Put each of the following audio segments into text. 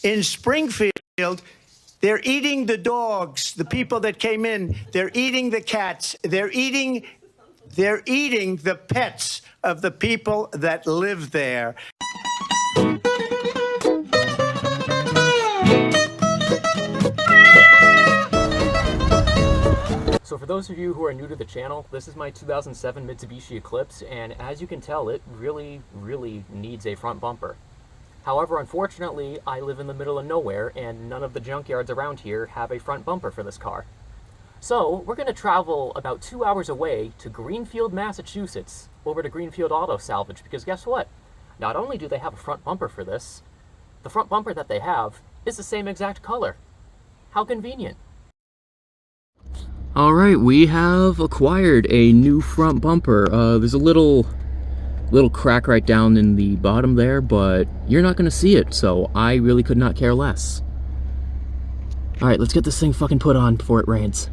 in Springfield, they're eating the dogs, the people that came in. They're eating the cats. They're eating the pets of the people that live there. So for those of you who are new to the channel, this is my 2007 Mitsubishi Eclipse, and as you can tell, it really needs a front bumper. However, unfortunately, I live in the middle of nowhere, and none of the junkyards around here have a front bumper for this car. So we're going to travel about 2 hours away to Greenfield, Massachusetts, over to Greenfield Auto Salvage, because guess what? Not only do they have a front bumper for this, the front bumper that they have is the same exact color. How convenient. Alright, we have acquired a new front bumper. There's a little crack right down in the bottom there, but you're not going to see it, so I really could not care less. Alright, let's get this thing fucking put on before it rains.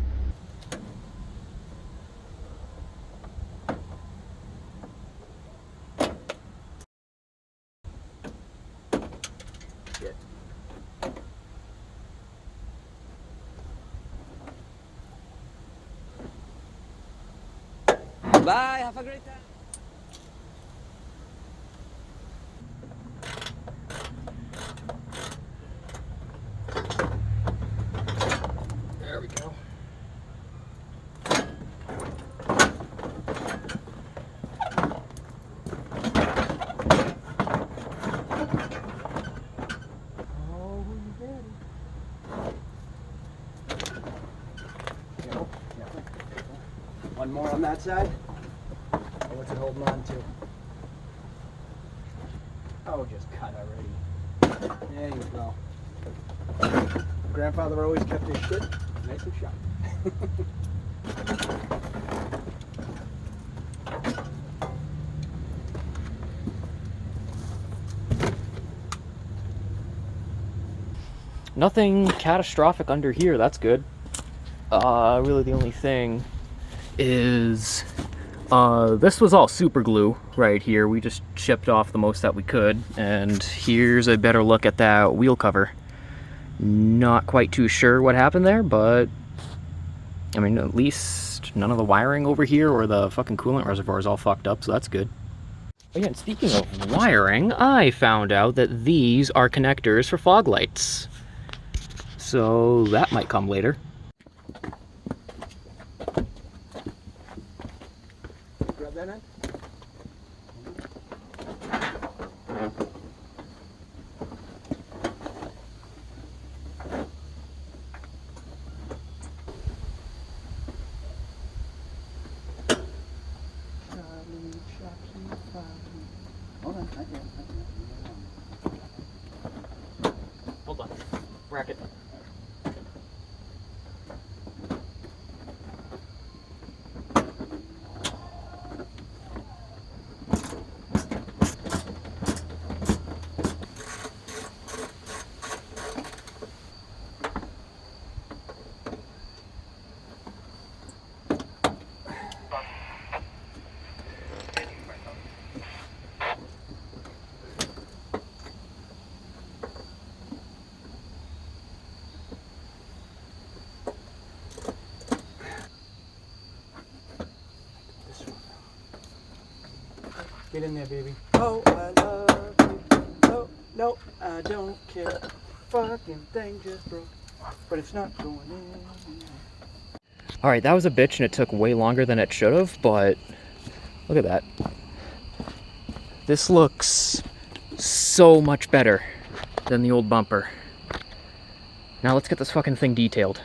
Bye, have a great time. There we go. Oh, ready. One more on that side. What's it holding on to? Oh, just cut already. There you go. Grandfather always kept his shit nice and sharp. Nothing catastrophic under here, that's good. Really the only thing is this was all super glue right here. We just chipped off the most that we could, and here's a better look at that wheel cover. Not quite too sure what happened there, but I mean, at least none of the wiring over here or the fucking coolant reservoir is all fucked up, so that's good. Oh yeah, and speaking of wiring, I found out that these are connectors for fog lights. So that might come later. Grab that end. Hold on, I can. Hold on. Bracket. Get in there, baby. Oh, I love you. Oh, no, I don't care. Fucking thing just broke, but it's not going in. Alright, that was a bitch and it took way longer than it should have, but look at that. This looks so much better than the old bumper. Now let's get this fucking thing detailed.